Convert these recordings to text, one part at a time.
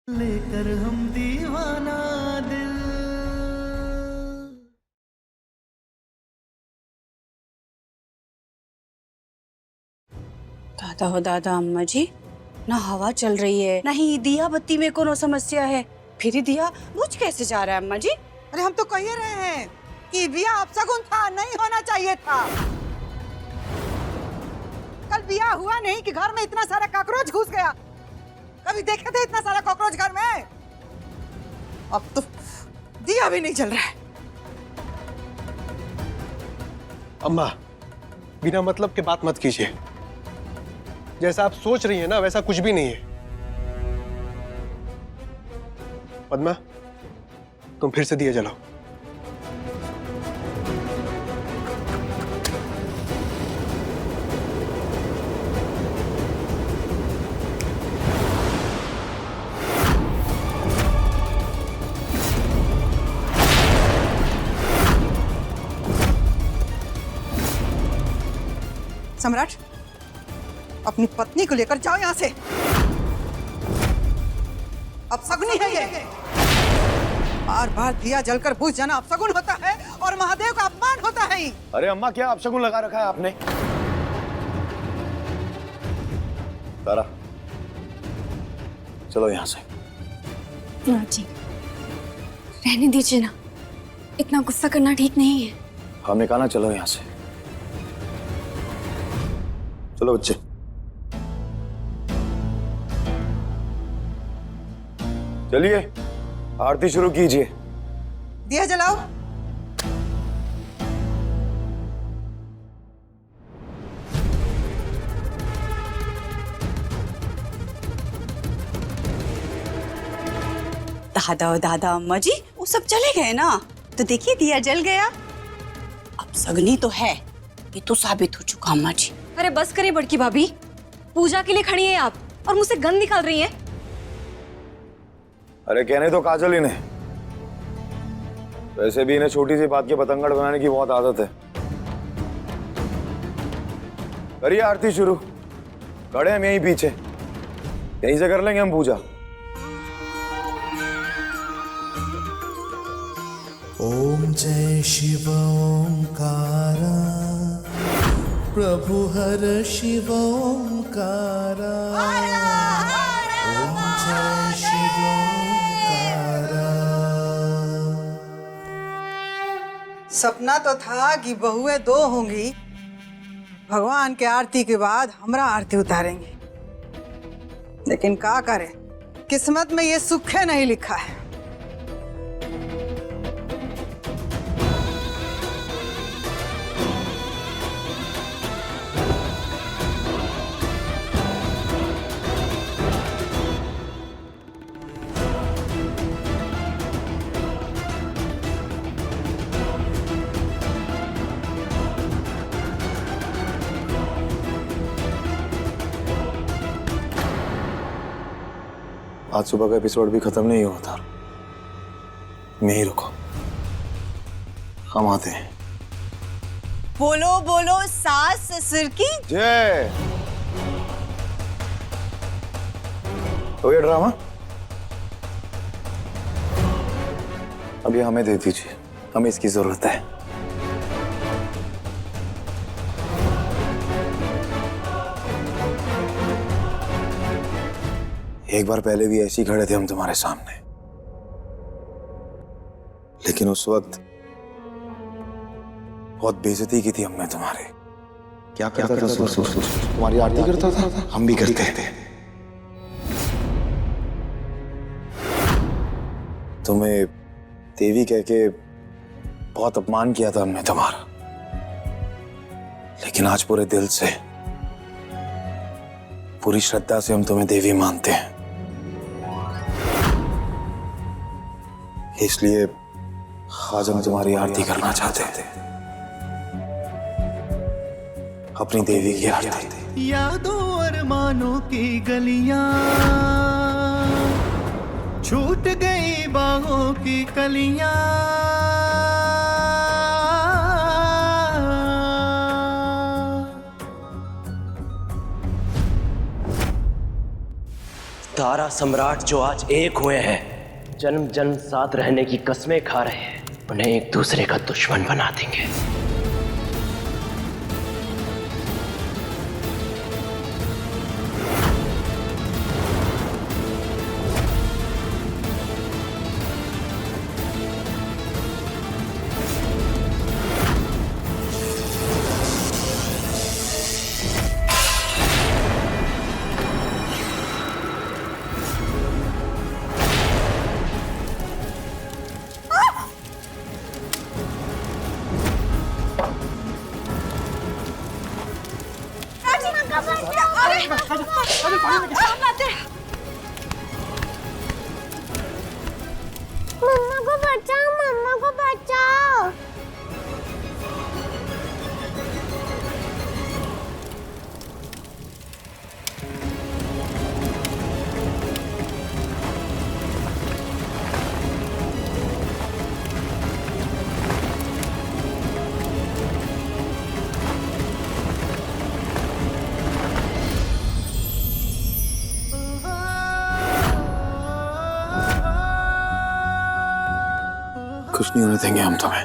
लेकर हम दीवाना दिल। दादा हो दादा अम्मा जी, ना हवा चल रही है ना ही दिया बत्ती में कोनो समस्या है, फिर ही दिया बुझ कैसे जा रहा है अम्मा जी? अरे हम तो कह ही रहे हैं कि बिया अपशगुन था, नहीं होना चाहिए था। कल बिया हुआ नहीं कि घर में इतना सारा कॉकरोच घुस गया। कभी देखे थे इतना सारा कॉकरोच घर में? अब तो दिया भी नहीं जल रहा है। अम्मा, बिना मतलब के बात मत कीजिए। जैसा आप सोच रही हैं ना, वैसा कुछ भी नहीं है। पद्मा, तुम फिर से दिया जलाओ। सम्राट, अपनी पत्नी को लेकर जाओ यहाँ से। अपशगुनी है ये। बार बार दिया जलकर बुझ जाना अपशगुन होता है और महादेव का अपमान होता है ही। अरे अम्मा, क्या अपशगुन लगा रखा है आपने? तारा, चलो यहाँ से। ना जी, रहने दीजिए ना, इतना गुस्सा करना ठीक नहीं है। हमने कहा ना, चलो यहाँ से। चलो बच्चे। चलिए, आरती शुरू कीजिए। दिया जलाओ। दादा हो दादा अम्मा जी, वो सब चले गए ना, तो देखिए दिया जल गया। अब सगनी तो है, ये तो साबित हो चुका अम्मा जी। अरे बस करिए बड़की भाभी, पूजा के लिए खड़ी हैं आप और मुझसे गंद निकाल रही हैं। अरे कहने तो काजल इन्हें, वैसे भी इन्हें छोटी सी बात के पतंगड़ बनाने की बहुत आदत है। करिए आरती शुरू। खड़े हम यहीं पीछे, यहीं से कर लेंगे हम पूजा। ओम जय शिव ओंकारा, प्रभु हर शिव ओंकारा। ओम जय शिव ओंकारा। सपना तो था कि बहुएं दो होंगी, भगवान के आरती के बाद हमरा आरती उतारेंगे, लेकिन क्या करें, किस्मत में ये सुख है नहीं लिखा है। आज सुबह का एपिसोड भी खत्म नहीं हुआ था। मैं ही रुको, हम आते हैं। बोलो बोलो सास ससुर की जय। तो ये ड्रामा अभी हमें दे दीजिए, हमें इसकी जरूरत है। एक बार पहले भी ऐसे ही खड़े थे हम तुम्हारे सामने, लेकिन उस वक्त बहुत बेइज्जती की थी हमने तुम्हारे। क्या करता था? तुम्हारी आरती करता था, हम भी करते थे। तुम्हें देवी कह के बहुत अपमान किया था हमने तुम्हारा, लेकिन आज पूरे दिल से, पूरी श्रद्धा से हम तुम्हें देवी मानते हैं। इसलिए आज हम तुम्हारी आरती करना चाहते थे, अपनी देवी की आरती। यादों और मानों की गलियां, छूट गई बाहों की कलियां। तारा तारा सम्राट जो आज एक हुए हैं, जन्म जन्म साथ रहने की कस्में खा रहे हैं, उन्हें एक दूसरे का दुश्मन बना देंगे। मम्मा को बचाओ, मम्मा को बचाओ। कुछ नहीं होने देंगे हम तुम्हें।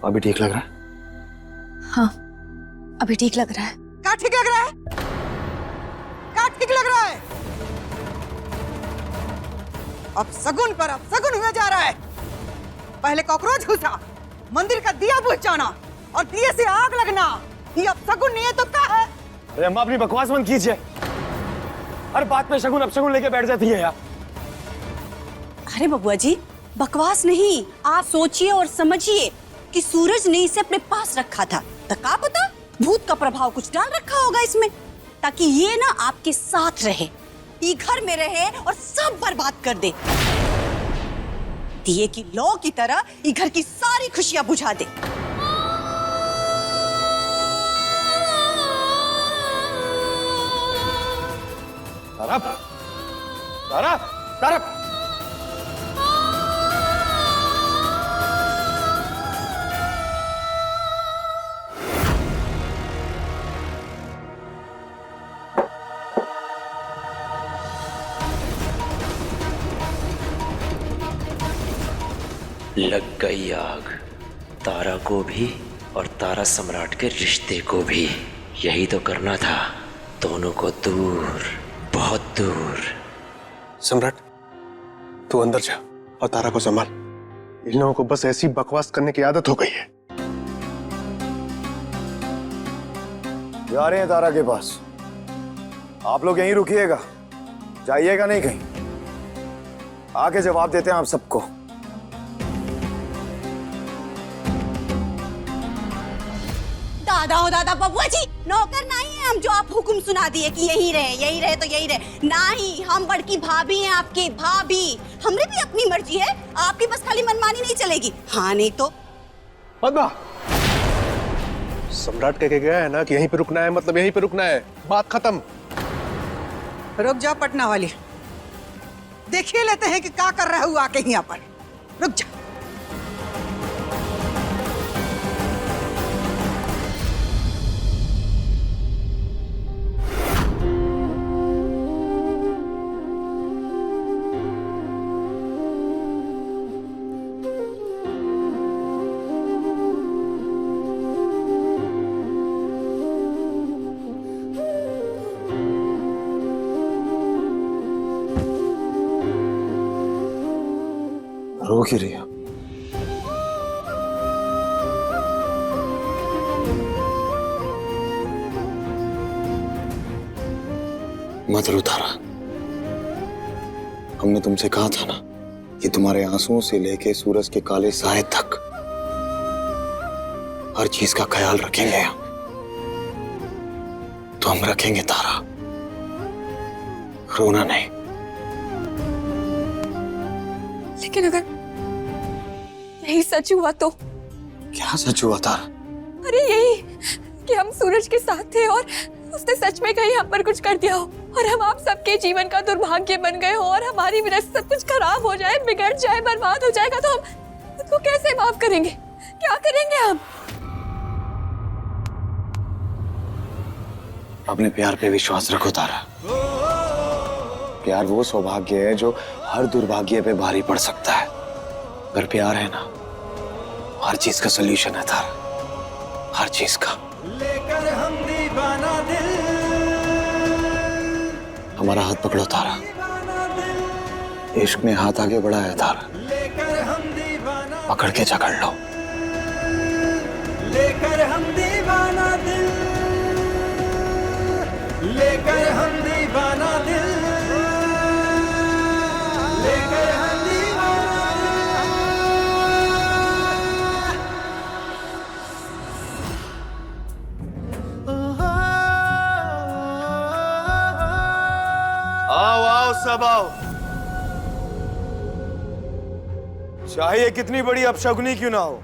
अभी ठीक लग रहा है? हाँ, अभी ठीक लग रहा है। क्या ठीक लग रहा है? क्या ठीक लग रहा है? अब सगुन पर अब सगुन हुआ जा रहा है। पहले कॉकरोच घुसा, मंदिर का दिया बुझ जाना और दिए से आग लगना, ये अब सगुन नहीं है तो क्या है? अरे अम्मा अपनी बकवास बंद कीजिए। हर बात पे शगुन अपशगुन लेके बैठ जाती है यार। अरे बबुआ जी, बकवास नहीं, आप सोचिए और समझिए कि सूरज ने इसे अपने पास रखा था, तो क्या पता भूत का प्रभाव कुछ डाल रखा होगा इसमें, ताकि ये ना आपके साथ रहे, ये घर में रहे और सब बर्बाद कर दे, दिए की लौ की तरह ये घर की सारी खुशियां बुझा दे। तारा, तारा, तारा। लग गई आग, तारा को भी और तारा सम्राट के रिश्ते को भी। यही तो करना था, दोनों को दूर, बहुत दूर। सम्राट, तू अंदर जा और तारा को संभाल। इन लोगों को बस ऐसी बकवास करने की आदत हो गई है। जा रहे हैं तारा के पास। आप लोग यहीं रुकिएगा, जाइएगा नहीं कहीं। आके जवाब देते हैं आप सबको। दादा हो दादा बबुआ जी, नौकर नहीं है हम जो आप हुक्म सुना दिए कि यही रहे तो यही रहे। नहीं, हम बड़की भाभी हैं आपके, भाभी। हमने भी अपनी मर्जी है, आपकी बस खाली मनमानी नहीं चलेगी। हाँ नहीं तो पद्मा, सम्राट कह के गया है ना कि यहीं पे रुकना है, मतलब यहीं पे रुकना है, बात खत्म। रुक जा पटना वाली, देखिए लेते हैं कि क्या कर रहा है आके यहाँ पर। रुक जा। रो क्यों रही हो? मत रो तारा। हमने तुमसे कहा था ना कि तुम्हारे आंसुओं से लेके सूरज के काले साए तक हर चीज का ख्याल रखेंगे हम। तो हम रखेंगे तारा, रोना नहीं। लेकिन अगर यही सच हुआ तो? क्या सच हुआ तारा? अरे यही कि हम सूरज के साथ थे और उसने सच में कहीं हम पर कुछ कर दिया हो और हम आप सबके जीवन का दुर्भाग्य बन गए हो और हमारी वजह से सब कुछ खराब हो जाए, बिगड़ जाए, बर्बाद हो जाएगा, तो खुद को कैसे माफ करेंगे? क्या करेंगे हम? अपने प्यार पे विश्वास रखो तारा। प्यार वो सौभाग्य है जो हर दुर्भाग्य पे भारी पड़ सकता है। पर प्यार है ना, हर चीज का सलूशन है तारा, हर चीज का। लेकर हम दीवाना दिल, हमारा हाथ पकड़ो तारा, इश्क में हाथ आगे बढ़ा है तारा, लेकर हम दीवाना, पकड़ के जकड़ लो। लेकर हम दीवाना दिल, लेकर हम दीवाना दिल, लेकर हम दीवाना आओ आओ सब आओ। चाहे कितनी बड़ी अपशगुनी क्यों ना हो,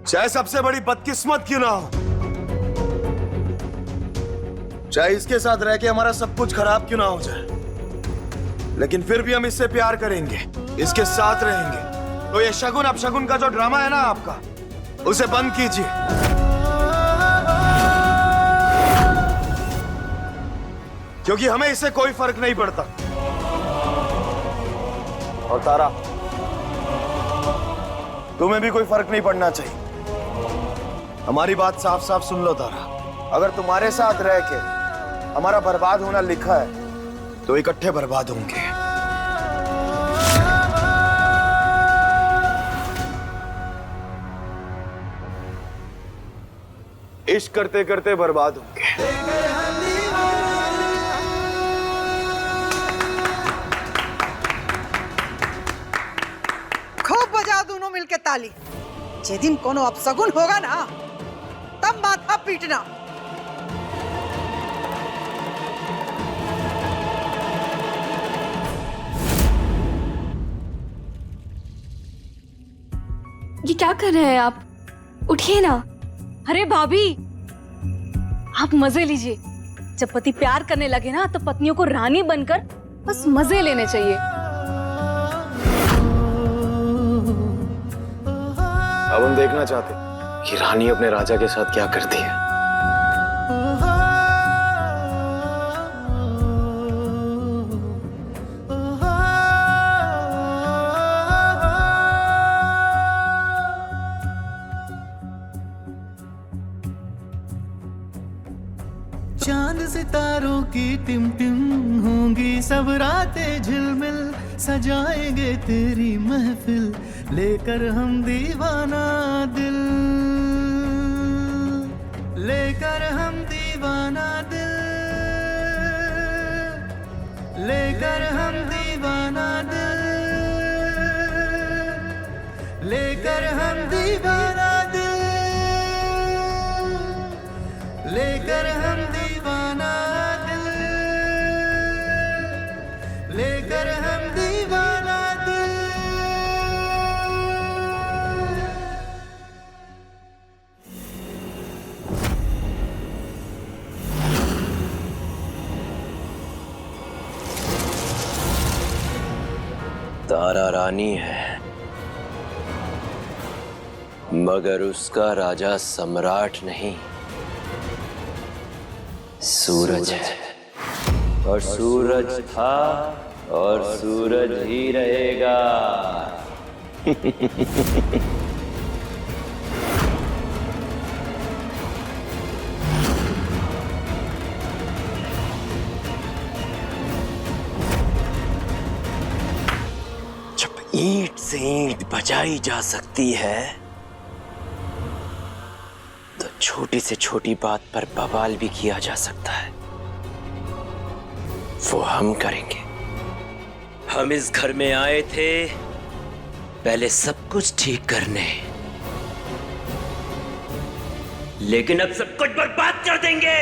चाहे सबसे बड़ी बदकिस्मत क्यों ना हो, चाहे इसके साथ रह के हमारा सब कुछ खराब क्यों ना हो जाए, लेकिन फिर भी हम इससे प्यार करेंगे, इसके साथ रहेंगे। तो ये शगुन अपशगुन का जो ड्रामा है ना आपका, उसे बंद कीजिए। क्योंकि हमें इससे कोई फर्क नहीं पड़ता। और तारा, तुम्हें भी कोई फर्क नहीं पड़ना चाहिए। हमारी बात साफ साफ सुन लो तारा, अगर तुम्हारे साथ रह के हमारा बर्बाद होना लिखा है तो इकट्ठे बर्बाद होंगे। इश्क करते करते बर्बाद होंगे। खूब बजाओ दोनों मिलके ताली। जे दिन कोनो अपशगुन होगा ना, तब माथा पीटना। ये क्या कर रहे हैं आप? उठिए ना। अरे भाभी, आप मजे लीजिए। जब पति प्यार करने लगे ना, तो पत्नियों को रानी बनकर बस मजे लेने चाहिए। अब हम देखना चाहते हैं कि रानी अपने राजा के साथ क्या करती है। चांद सितारों की टिम-टिम होंगी सब रातें झिलमिल, सजाएंगे तेरी महफिल, लेकर हम दीवाना दिल, लेकर हम दीवाना दिल, लेकर हम दीवाना दिल, लेकर हम दीवाना दिल, लेकर हम दीवाना दिल, लेकर हम दीवाना दिल। तारा रानी है, मगर उसका राजा सम्राट नहीं, सूरज है। और सूरज था और सूरज ही रहेगा। जब ईंट से ईंट बजाई जा सकती है, तो छोटी से छोटी बात पर बवाल भी किया जा सकता है। वो हम करेंगे। हम इस घर में आए थे पहले सब कुछ ठीक करने, लेकिन अब सब कुछ बर्बाद कर देंगे।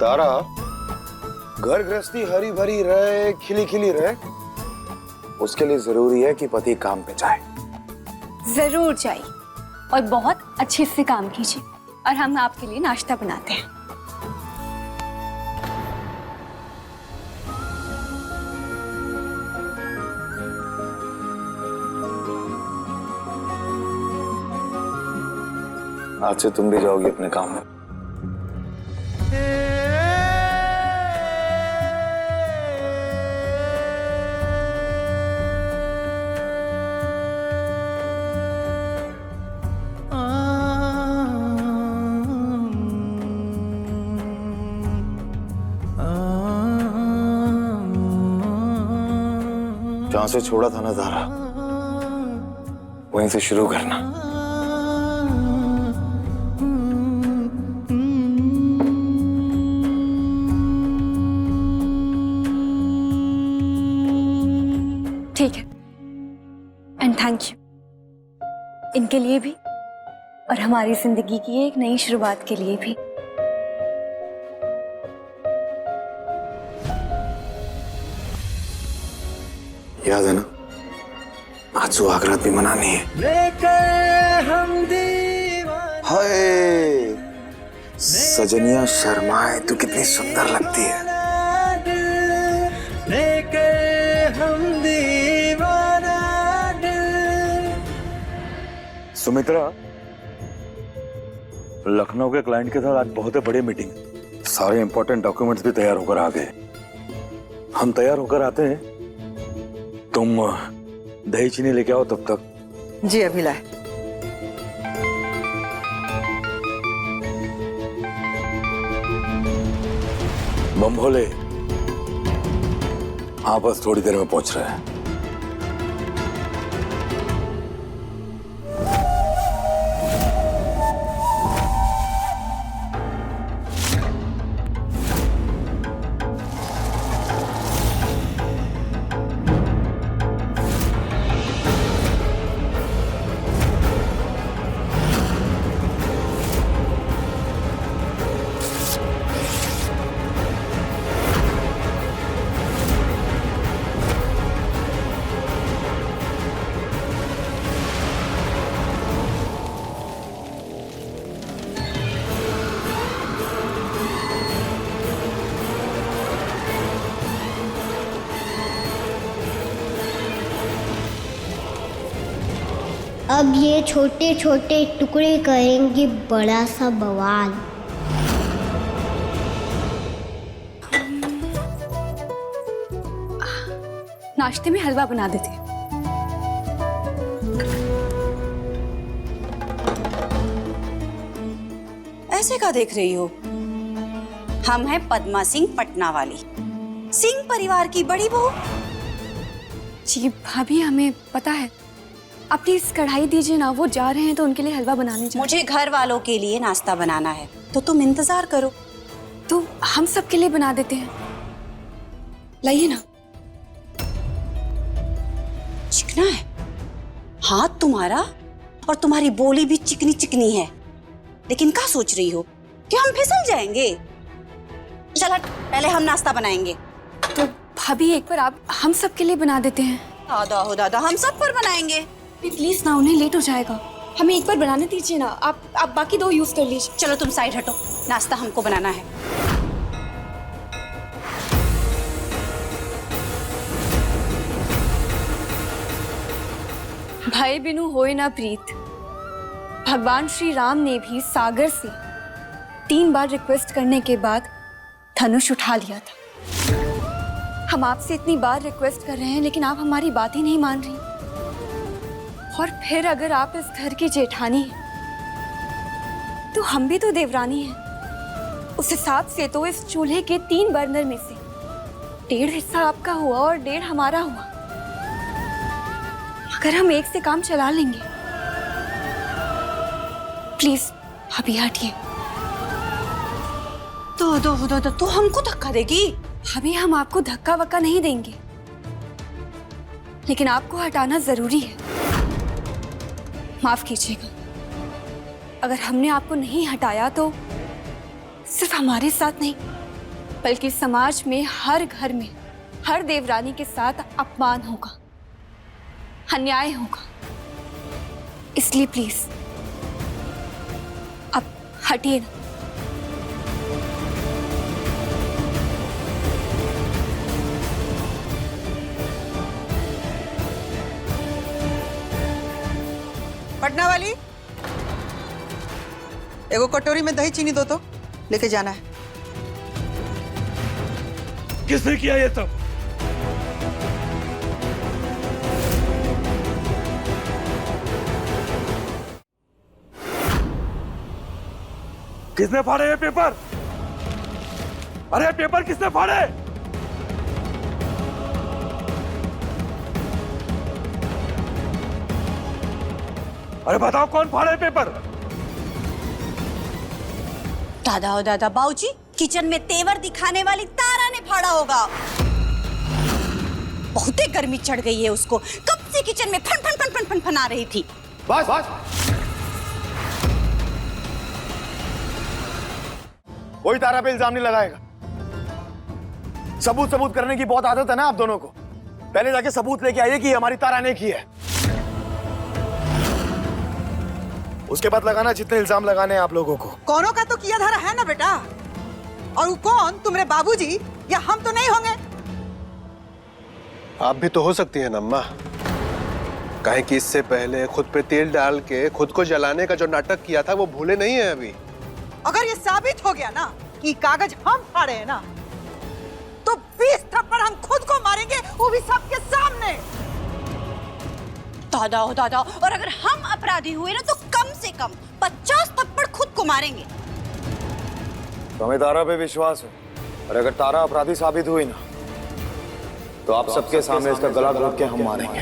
तारा, घर गृहस्थी हरी भरी रहे, खिली खिली रहे, उसके लिए जरूरी है कि पति काम पे जाए। जरूर जाइए और बहुत अच्छे से काम कीजिए और हम आपके लिए नाश्ता बनाते हैं। आज से तुम भी जाओगी अपने काम में। जहां से छोड़ा था ना तारा, वहीं से शुरू करना। ठीक है, एंड थैंक यू इनके लिए भी और हमारी जिंदगी की एक नई शुरुआत के लिए भी। याद है ना, आज सुहागरात भी मनानी है। हाय सजनिया शर्माए, तू कितनी सुंदर लगती है। सुमित्रा, लखनऊ के क्लाइंट के साथ आज बहुत ही बड़ी मीटिंग, सारे इंपॉर्टेंट डॉक्यूमेंट्स भी तैयार होकर आ गए। हम तैयार होकर आते हैं, तुम दही चीनी लेके आओ तब तक। जी अभी लाए। बम भोले, हाँ बस थोड़ी देर में पहुंच रहे हैं। अब ये छोटे छोटे टुकड़े करेंगे बड़ा सा बवाल। नाश्ते में हलवा बना देते हैं। ऐसे का देख रही हो? हम हैं पद्मा सिंह पटना वाली, सिंह परिवार की बड़ी बहू। जी भाभी, हमें पता है। आप प्लीज कढ़ाई दीजिए ना, वो जा रहे हैं तो उनके लिए हलवा बनाने जा। मुझे घर वालों के लिए नाश्ता बनाना है, तो तुम इंतजार करो। तो हम सबके लिए बना देते हैं, लाइए ना। चिकना है हाथ तुम्हारा, और तुम्हारी बोली भी चिकनी चिकनी है। लेकिन क्या सोच रही हो कि हम फिसल जाएंगे? चल हट, पहले हम नाश्ता बनाएंगे। तो भाभी एक बार आप हम सबके लिए बना देते हैं। दादा हो दादा, हम सब पर बनाएंगे। प्लीज ना, उन्हें लेट हो जाएगा। हमें एक बार बनाने दीजिए ना। आप बाकी दो यूज कर लीजिए। चलो तुम साइड हटो, नाश्ता हमको बनाना है। भाई बिनु होए ना प्रीत। भगवान श्री राम ने भी सागर से 3 बार रिक्वेस्ट करने के बाद धनुष उठा लिया था। हम आपसे इतनी बार रिक्वेस्ट कर रहे हैं, लेकिन आप हमारी बात ही नहीं मान रही। और फिर अगर आप इस घर की जेठानी हैं, तो हम भी तो देवरानी हैं। उस हिसाब से तो इस चूल्हे के 3 बर्नर में से 1.5 हिस्सा आपका हुआ और 1.5 हमारा हुआ। अगर हम एक से काम चला लेंगे। प्लीज भाभी हटिए। तो हमको धक्का देगी? भाभी, हम आपको धक्का वक्का नहीं देंगे, लेकिन आपको हटाना जरूरी है। माफ कीजिएगा, अगर हमने आपको नहीं हटाया तो सिर्फ हमारे साथ नहीं, बल्कि समाज में हर घर में हर देवरानी के साथ अपमान होगा, अन्याय होगा। इसलिए प्लीज अब हटिए ना। पटना वाली, एगो कटोरी में दही चीनी दो तो, लेके जाना है। किसने किया ये सब? किसने फाड़े ये पेपर? अरे पेपर किसने फाड़े? अरे बताओ कौन फाड़े पेपर? दादा और दादा, बाबूजी किचन में तेवर दिखाने वाली तारा ने फाड़ा होगा। बहुते गर्मी चढ़ गई है उसको, कब से किचन में फन फन फन फन फन फन आ रही थी। बस बस, कोई तारा पे इल्जाम नहीं लगाएगा। सबूत सबूत करने की बहुत आदत है ना आप दोनों को। पहले जाके सबूत लेके आइए कि हमारी तारा ने की है, उसके बाद लगाना जितने इल्जाम लगाने हैं आप लोगों को। कौनों का तो किया धारा है ना बेटा। और वो कौन, तुम्हारे बाबूजी या हम तो नहीं होंगे। आप भी तो हो सकती है ना अम्मा। काहे कि इससे पहले खुद पे तेल डाल के खुद को जलाने का जो नाटक किया था वो भूले नहीं है अभी। अगर ये साबित हो गया ना कि कागज हम फाड़े हैं ना, तो 20 थप्पड़ हम खुद को मारेंगे, वो भी सबके सामने। दादा हो दादा, और अगर हम अपराधी हुए ना तो कम से कम 50 थप्पड़ खुद को मारेंगे। तो हमें तारा पे विश्वास है, और अगर तारा अपराधी साबित हुई ना, तो आप सबके सामने इसका गला घोट के हम मारेंगे।